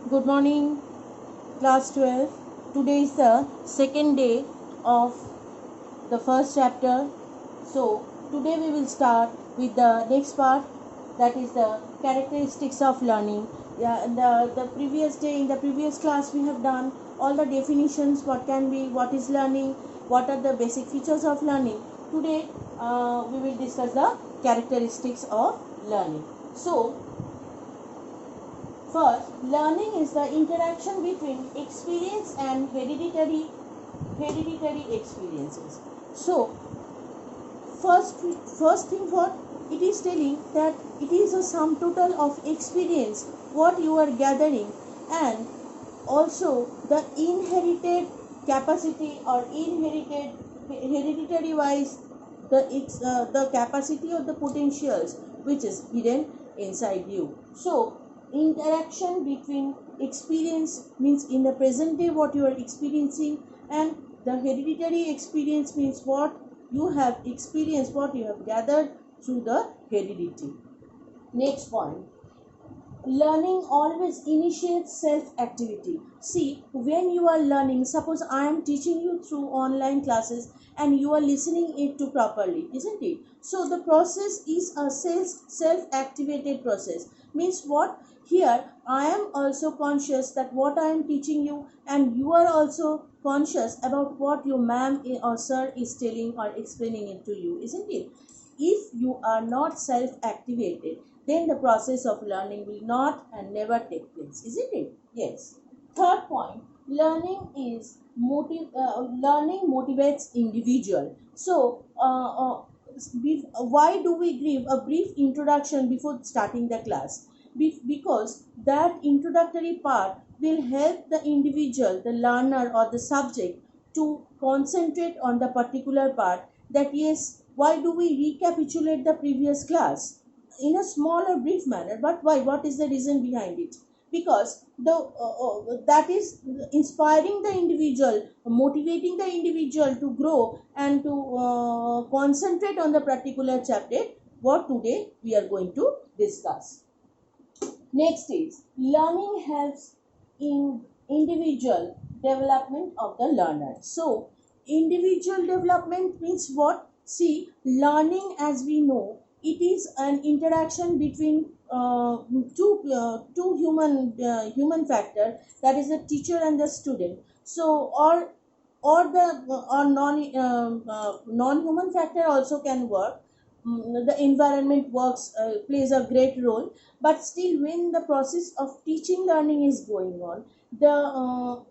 Good morning, class 12. Today is the second day of the first chapter. So, today we will start with the next part, that is the characteristics of learning. Yeah, the previous day, in the previous class, we have done all the definitions, what can be, what is learning, what are the basic features of learning. Today, we will discuss the characteristics of learning. So, first, learning is the interaction between experience and hereditary experiences. So, first thing what it is telling, that it is a sum total of experience what you are gathering, and also the inherited capacity or inherited hereditary wise, the capacity or the potentials which is hidden inside you. So interaction between experience means in the present day what you are experiencing, and the hereditary experience means what you have experienced, what you have gathered through the heredity. Next point, learning always initiates self activity. See, when you are learning, suppose I am teaching you through online classes and you are listening it to properly, isn't it? So the process is a self activated process. Means what, here I am also conscious that what I am teaching you, and you are also conscious about what your ma'am or sir is telling or explaining it to you, isn't it? If you are not self activated, then the process of learning will not and never take place, isn't it? Yes. Third point, learning motivates individual. So why do we give a brief introduction before starting the class? Because that introductory part will help the individual, the learner or the subject, to concentrate on the particular part, that yes, why do we recapitulate the previous class in a small or brief manner, but why, what is the reason behind it? Because that is inspiring the individual, motivating the individual to grow and to concentrate on the particular chapter what today we are going to discuss. Next is learning helps in individual development of the learner. So individual development means what? See, learning, as we know, it is an interaction between two human factor, that is the teacher and the student. So or non human factor also can work. The environment works, plays a great role, but still when the process of teaching learning is going on, the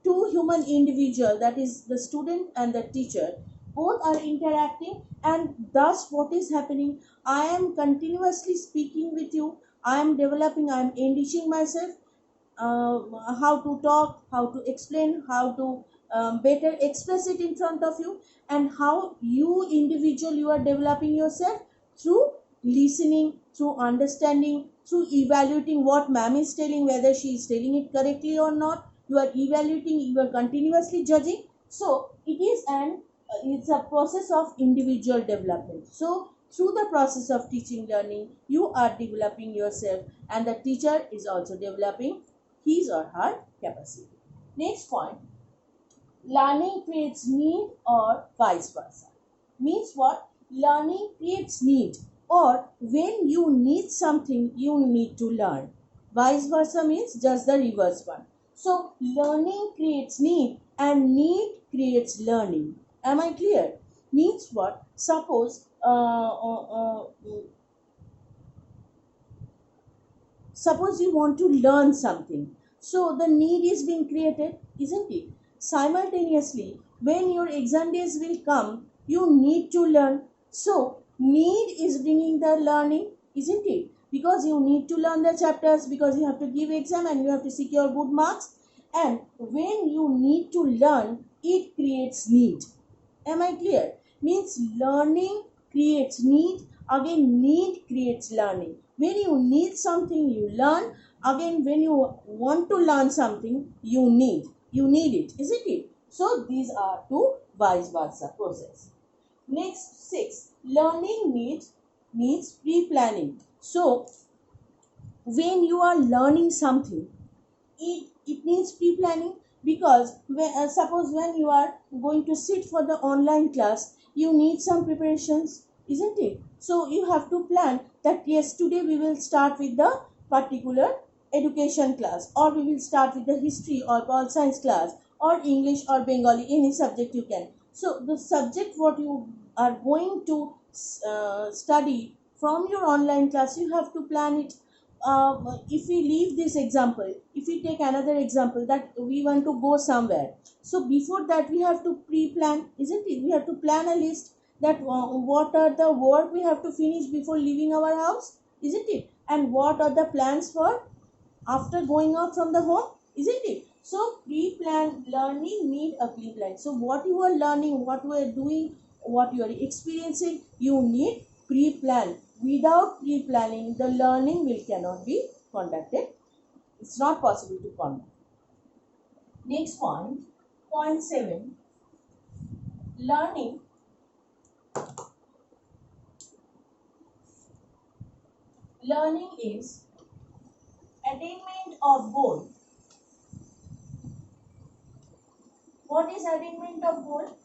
two human individual, that is the student and the teacher, both are interacting, and thus what is happening, I am continuously speaking with you, I am developing, I am enriching myself, how to talk, how to explain, how to better express it in front of you, and how you individual, you are developing yourself through listening, through understanding, through evaluating what ma'am is telling, whether she is telling it correctly or not. You are evaluating, you are continuously judging. So it's a process of individual development. So through the process of teaching learning, you are developing yourself, and the teacher is also developing his or her capacity. Next point, learning creates need or vice versa. Means what? Learning creates need, or when you need something, you need to learn. Vice versa means just the reverse one. So, learning creates need, and need creates learning. Am I clear? Means what? Suppose you want to learn something, so the need is being created, isn't it? Simultaneously, when your exam days will come, you need to learn. So need is bringing the learning, isn't it? Because you need to learn the chapters, because you have to give exam and you have to secure good marks. And when you need to learn, it creates need. Am I clear? Means learning creates need, again need creates learning. When you need something, you learn. Again, when you want to learn something, you need it, isn't it? So these are two vice versa process. Next, 6, learning needs pre-planning. So when you are learning something, it needs pre-planning, because suppose when you are going to sit for the online class, you need some preparations, isn't it? So you have to plan that yes, today we will start with the particular education class, or we will start with the history or pol science class, or English or Bengali, any subject you can. So the subject what you are going to study from your online class, you have to plan it. If we leave this example, if we take another example that we want to go somewhere, so before that we have to pre-plan, isn't it? We have to plan a list that what are the work we have to finish before leaving our house, isn't it? And what are the plans for after going out from the home, isn't it? So pre-plan learning need a pre-plan. So what you are learning, what you are doing, what you are experiencing, you need pre-plan. Without pre-planning, the learning will cannot be conducted. It's not possible to conduct. Next point, point 7. Learning is attainment of goal. What is attainment of goal?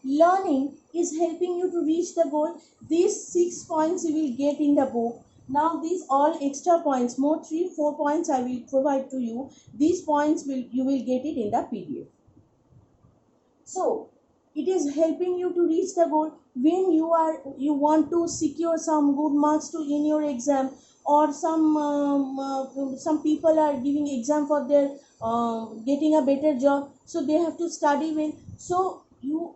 Learning is helping you to reach the goal. These 6 points you will get in the book. Now these all extra points, more 3-4 points I will provide to you. These points you will get it in the PDF. So it is helping you to reach the goal. When you want to secure some good marks to in your exam, or some people are giving exam for their getting a better job, so they have to study well. So you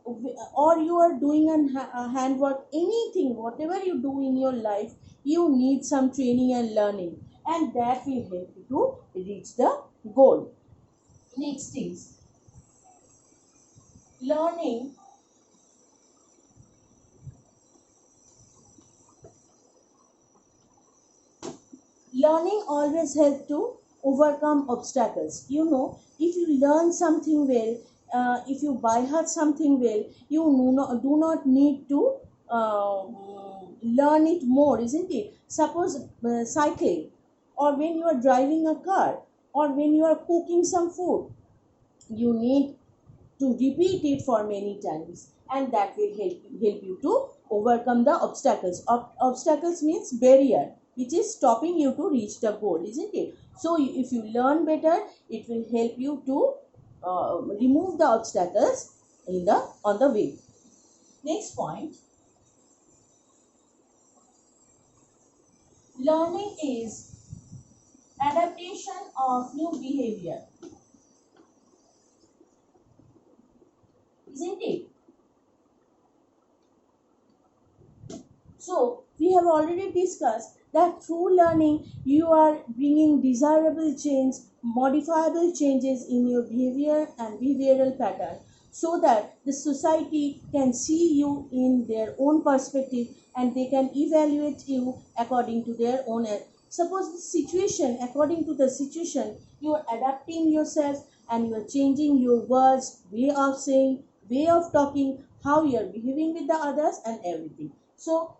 are doing a handwork, anything, whatever you do in your life, you need some training and learning, and that will help you to reach the goal. Next is learning always help to overcome obstacles. If you learn something well, if you by heart something well, you do not need to learn it more, isn't it? Suppose cycling, or when you are driving a car, or when you are cooking some food, you need to repeat it for many times, and that will help you to overcome the obstacles. Obstacles means barrier which is stopping you to reach the goal, isn't it? So if you learn better, it will help you to remove the obstacles on the way. Next point, learning is adaptation of new behavior, isn't it? So we have already discussed that through learning you are bringing desirable change, modifiable changes in your behavior and behavioral pattern, so that the society can see you in their own perspective, and they can evaluate you according to their own. Suppose the situation, according to the situation, you are adapting yourself, and you are changing your words, way of saying, way of talking, how you are behaving with the others, and everything. So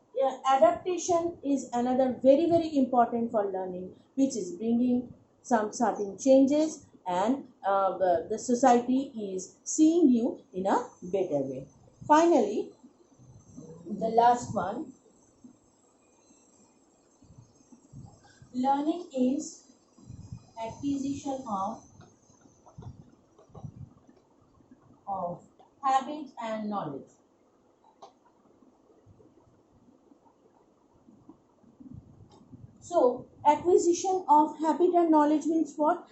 adaptation is another very important for learning, which is bringing some certain changes, and the society is seeing you in a better way. Finally, the last one, learning is acquisition of habit and knowledge. So acquisition of habit and knowledge means what?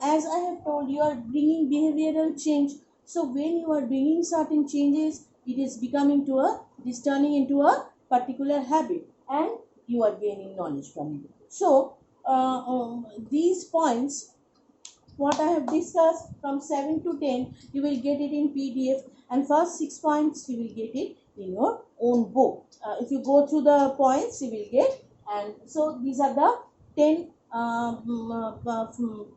As I have told, you are bringing behavioral change. So when you are bringing certain changes, it is turning into a particular habit, and you are gaining knowledge from it. So these points, what I have discussed from 7 to 10, you will get it in PDF, and first 6 points you will get it in your own book. If you go through the points, you will get, and so these are the 10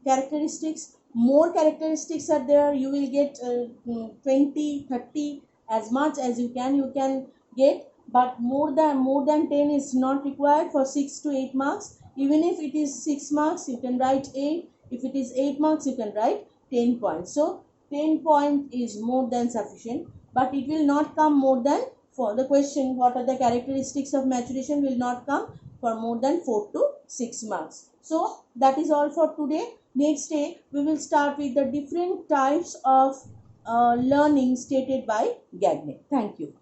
characteristics. More characteristics are there. You will get 20, 30, as much as you can get, but more than 10 is not required for 6 to 8 marks. Even if it is 6 marks, you can write 8. If it is 8 marks, you can write 10 points. So 10 point is more than sufficient, but it will not come more than, for the question what are the characteristics of maturation, will not come for more than 4 to 6 marks. So that is all for today. Next day we will start with the different types of learning stated by Gagné. Thank you.